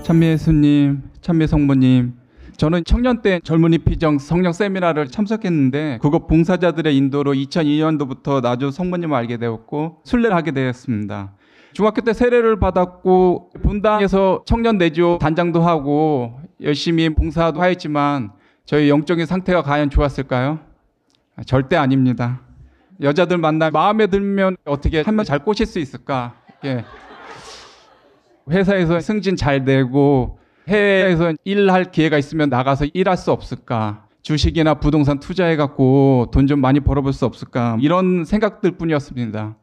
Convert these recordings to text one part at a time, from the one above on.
참미예수님, 참미성모님, 저는 청년 때 젊은이 피정 성령 세미나를 참석했는데 그거 봉사자들의 인도로 2002년도부터 나주 성모님을 알게 되었고 순례를 하게 되었습니다. 중학교 때 세례를 받았고 분당에서 청년 내주 단장도 하고 열심히 봉사도 하였지만 저희 영적인 상태가 과연 좋았을까요? 절대 아닙니다. 여자들 만나 마음에 들면 어떻게 하면 잘 꼬실 수 있을까? 예. 회사에서 승진 잘 되고 해외에서 일할 기회가 있으면 나가서 일할 수 없을까? 주식이나 부동산 투자해갖고 돈 좀 많이 벌어볼 수 없을까? 이런 생각들 뿐이었습니다.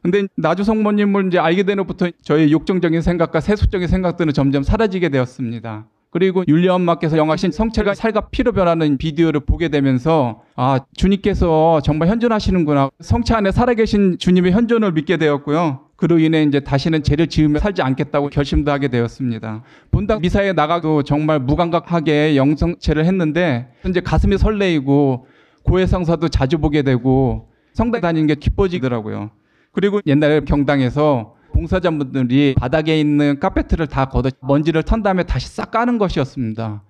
근데 나주 성모님을 이제 알게 된 후부터 저의 욕정적인 생각과 세속적인 생각들은 점점 사라지게 되었습니다. 그리고 율리아 엄마께서 영하신 성체가 살과 피로 변하는 비디오를 보게 되면서 아, 주님께서 정말 현존하시는구나. 성체 안에 살아계신 주님의 현존을 믿게 되었고요. 그로 인해 이제 다시는 죄를 지으며 살지 않겠다고 결심도 하게 되었습니다. 본당 미사에 나가도 정말 무감각하게 영성체를 했는데 이제 가슴이 설레이고 고해성사도 자주 보게 되고 성당 다니는 게 기뻐지더라고요. 그리고 옛날에 경당에서 봉사자분들이 바닥에 있는 카페트를 다 걷어 먼지를 턴 다음에 다시 싹 까는 것이었습니다.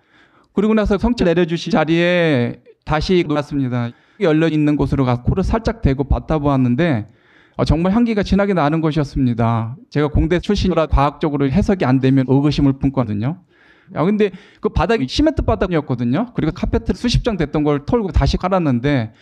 그리고 나서 성체 내려주신 자리에 다시 놀았습니다. 열려 있는 곳으로 가서 코를 살짝 대고 받아보았는데 정말 향기가 진하게 나는 것이었습니다. 제가 공대 출신이라 과학적으로 해석이 안 되면 의구심을 품거든요. 근데 그 바닥이 시멘트 바닥이었거든요. 그리고 카페트 수십 장 됐던 걸 털고 다시 깔았는데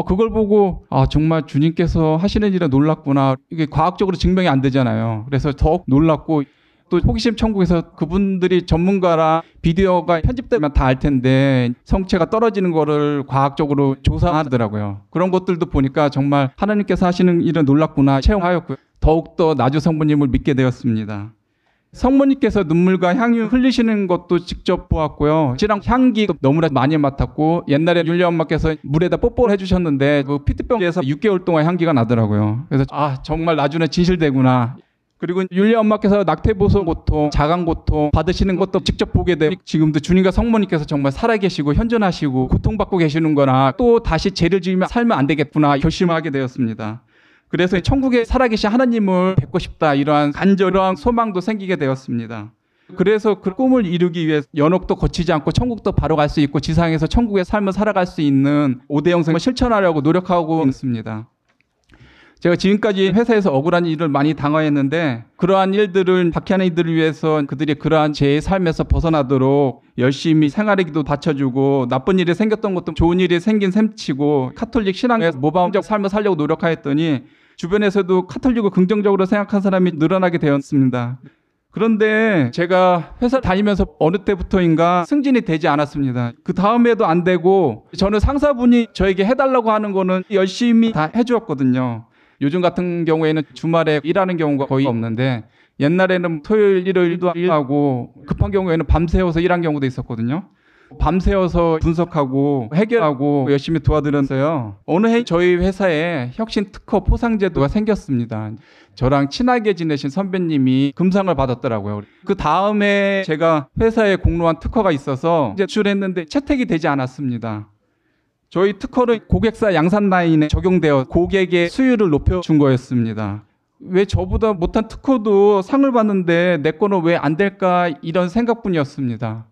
그걸 보고 정말 주님께서 하시는 일에 놀랐구나. 이게 과학적으로 증명이 안 되잖아요. 그래서 더욱 놀랐고 또 호기심 천국에서 그분들이 전문가라 비디오가 편집되면 다 알 텐데 성체가 떨어지는 거를 과학적으로 조사하더라고요. 그런 것들도 보니까 정말 하나님께서 하시는 일은 놀랐구나 체험하였고요. 더욱더 나주 성모님을 믿게 되었습니다. 성모님께서 눈물과 향유 흘리시는 것도 직접 보았고요. 씨랑 향기도 너무나 많이 맡았고 옛날에 율리아 엄마께서 물에다 뽀뽀를 해주셨는데 그 피트병에서 6개월 동안 향기가 나더라고요. 그래서 정말 나주는 진실되구나. 그리고 율리아 엄마께서 낙태보소 고통, 자강 고통 받으시는 것도 직접 보게 되고 지금도 주님과 성모님께서 정말 살아계시고 현존하시고 고통받고 계시는 거나 또 다시 죄를 지으며 살면 안 되겠구나 결심하게 되었습니다. 그래서 천국에 살아계신 하나님을 뵙고 싶다 이러한 간절한 소망도 생기게 되었습니다. 그래서 그 꿈을 이루기 위해 연옥도 거치지 않고 천국도 바로 갈 수 있고 지상에서 천국의 삶을 살아갈 수 있는 5대 영성을 실천하려고 노력하고 있습니다. 제가 지금까지 회사에서 억울한 일을 많이 당하였는데 그러한 일들을 박해하는 이들을 위해서 그들이 그러한 죄의 삶에서 벗어나도록 열심히 생활에기도 바쳐주고 나쁜 일이 생겼던 것도 좋은 일이 생긴 셈치고 카톨릭 신앙에서 모범적 삶을 살려고 노력하였더니 주변에서도 카톨릭을 긍정적으로 생각한 사람이 늘어나게 되었습니다. 그런데 제가 회사 다니면서 어느 때부터인가 승진이 되지 않았습니다. 그 다음에도 안 되고 저는 상사분이 저에게 해달라고 하는 거는 열심히 다 해주었거든요. 요즘 같은 경우에는 주말에 일하는 경우가 거의 없는데 옛날에는 토요일, 일요일도 일하고 급한 경우에는 밤새워서 일한 경우도 있었거든요. 밤새워서 분석하고 해결하고 열심히 도와드렸어요. 어느 해 저희 회사에 혁신 특허 포상제도가 생겼습니다. 저랑 친하게 지내신 선배님이 금상을 받았더라고요. 그 다음에 제가 회사에 공로한 특허가 있어서 제출했는데 채택이 되지 않았습니다. 저희 특허는 고객사 양산 라인에 적용되어 고객의 수율을 높여준 거였습니다. 왜 저보다 못한 특허도 상을 받는데 내 거는 왜 안 될까 이런 생각뿐이었습니다.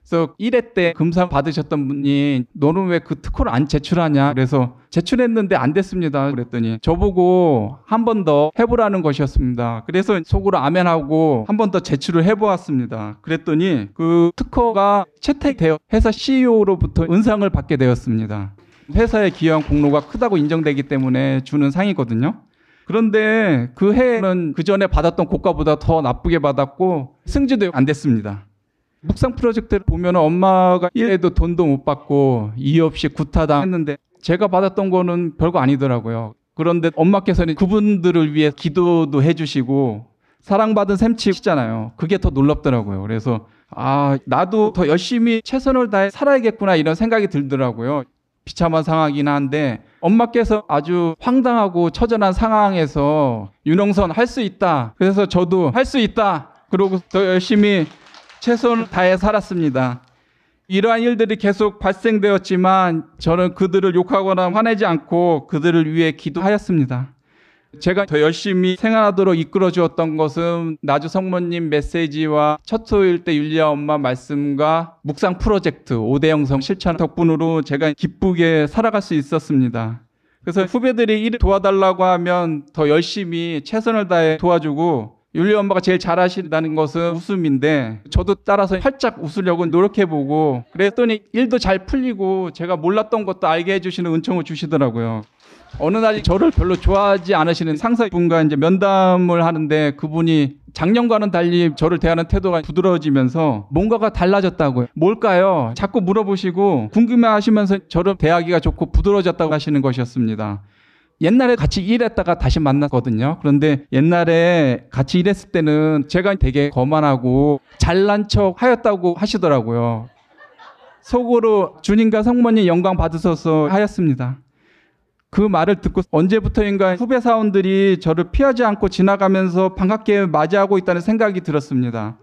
그래서 1회 때 금상 받으셨던 분이 너는 왜 그 특허를 안 제출하냐 그래서 제출했는데 안 됐습니다 그랬더니 저보고 한 번 더 해보라는 것이었습니다. 그래서 속으로 아멘하고 한 번 더 제출을 해보았습니다. 그랬더니 그 특허가 채택되어 회사 CEO로부터 은상을 받게 되었습니다. 회사에 기여한 공로가 크다고 인정되기 때문에 주는 상이거든요. 그런데 그 해에는 그 전에 받았던 고가보다 더 나쁘게 받았고 승진도 안 됐습니다. 묵상 프로젝트를 보면 엄마가 1회도 돈도 못 받고 이유 없이 구타당했는데 제가 받았던 거는 별거 아니더라고요. 그런데 엄마께서는 그분들을 위해 기도도 해주시고 사랑받은 셈치잖아요. 그게 더 놀랍더라고요. 그래서 나도 더 열심히 최선을 다해 살아야겠구나 이런 생각이 들더라고요. 비참한 상황이긴 한데 엄마께서 아주 황당하고 처절한 상황에서 윤홍선 할 수 있다. 그래서 저도 할 수 있다. 그러고 더 열심히 최선을 다해 살았습니다. 이러한 일들이 계속 발생되었지만 저는 그들을 욕하거나 화내지 않고 그들을 위해 기도하였습니다. 제가 더 열심히 생활하도록 이끌어 주었던 것은 나주 성모님 메시지와 첫 토요일 때 율리아 엄마 말씀과 묵상 프로젝트 5대 영성 실천 덕분으로 제가 기쁘게 살아갈 수 있었습니다. 그래서 후배들이 일 도와달라고 하면 더 열심히 최선을 다해 도와주고, 율리아 엄마가 제일 잘하신다는 것은 웃음인데 저도 따라서 활짝 웃으려고 노력해보고, 그랬더니 일도 잘 풀리고 제가 몰랐던 것도 알게 해주시는 은총을 주시더라고요. 어느 날 저를 별로 좋아하지 않으시는 상사분과 이제 면담을 하는데, 그분이 작년과는 달리 저를 대하는 태도가 부드러워지면서 뭔가가 달라졌다고요. 뭘까요? 자꾸 물어보시고 궁금해하시면서 저를 대하기가 좋고 부드러워졌다고 하시는 것이었습니다. 옛날에 같이 일했다가 다시 만났거든요. 그런데 옛날에 같이 일했을 때는 제가 되게 거만하고 잘난 척 하였다고 하시더라고요. 속으로 주님과 성모님 영광 받으셔서 하였습니다. 그 말을 듣고 언제부터인가 후배 사원들이 저를 피하지 않고 지나가면서 반갑게 맞이하고 있다는 생각이 들었습니다.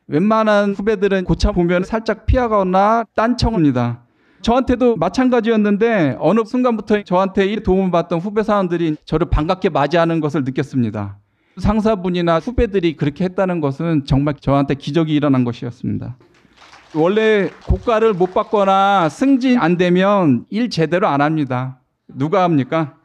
웬만한 후배들은 고차 보면 살짝 피하거나 딴청합니다. 저한테도 마찬가지였는데 어느 순간부터 저한테 도움을 받던 후배 사원들이 저를 반갑게 맞이하는 것을 느꼈습니다. 상사분이나 후배들이 그렇게 했다는 것은 정말 저한테 기적이 일어난 것이었습니다. 원래 고과를 못 받거나 승진 안 되면 일 제대로 안 합니다. 누가 합니까?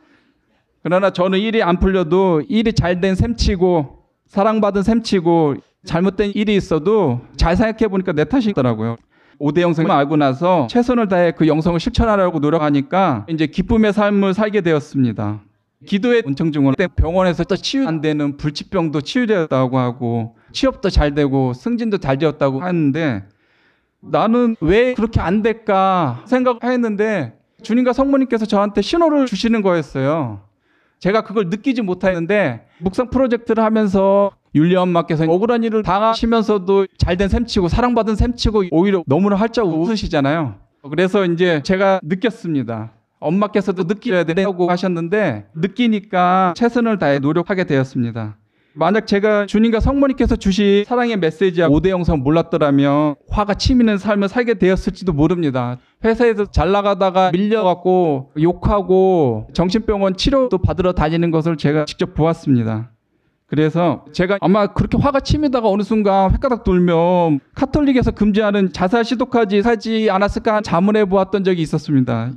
그러나 저는 일이 안 풀려도 일이 잘된 셈치고 사랑받은 셈치고 잘못된 일이 있어도 잘 생각해 보니까 내 탓이더라고요. 5대 영성을 알고 나서 최선을 다해 그 영성을 실천하려고 노력하니까 이제 기쁨의 삶을 살게 되었습니다. 기도의 은총 증언 때 병원에서 또 치유 안 되는 불치병도 치유되었다고 하고 취업도 잘 되고 승진도 잘 되었다고 하는데, 나는 왜 그렇게 안 될까 생각했는데 주님과 성모님께서 저한테 신호를 주시는 거였어요. 제가 그걸 느끼지 못했는데 묵상 프로젝트를 하면서 율리아 엄마께서 억울한 일을 당하시면서도 잘된 셈치고 사랑받은 셈치고 오히려 너무나 활짝 웃으시잖아요. 그래서 이제 제가 느꼈습니다. 엄마께서도 느껴야 된다고 하셨는데 느끼니까 최선을 다해 노력하게 되었습니다. 만약 제가 주님과 성모님께서 주신 사랑의 메시지와 5대 영성 몰랐더라면 화가 치미는 삶을 살게 되었을지도 모릅니다. 회사에서 잘 나가다가 밀려갖고 욕하고 정신병원 치료도 받으러 다니는 것을 제가 직접 보았습니다. 그래서 제가 아마 그렇게 화가 치미다가 어느 순간 횟가닥 돌면 카톨릭에서 금지하는 자살 시도까지 하지 않았을까 자문해 보았던 적이 있었습니다.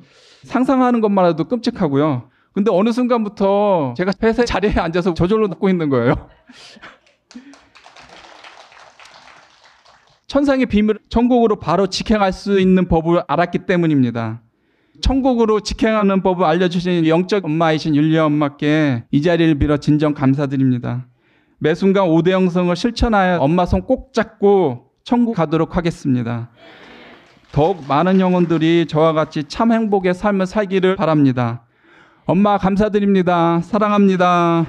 상상하는 것만 해도 끔찍하고요. 근데 어느 순간부터 제가 회사 자리에 앉아서 저절로 웃고 있는 거예요. 천상의 비밀을 천국으로 바로 직행할 수 있는 법을 알았기 때문입니다. 천국으로 직행하는 법을 알려주신 영적 엄마이신 율리아 엄마께 이 자리를 빌어 진정 감사드립니다. 매 순간 5대 영성을 실천하여 엄마 손 꼭 잡고 천국 가도록 하겠습니다. 더욱 많은 영혼들이 저와 같이 참 행복의 삶을 살기를 바랍니다. 엄마 감사드립니다. 사랑합니다.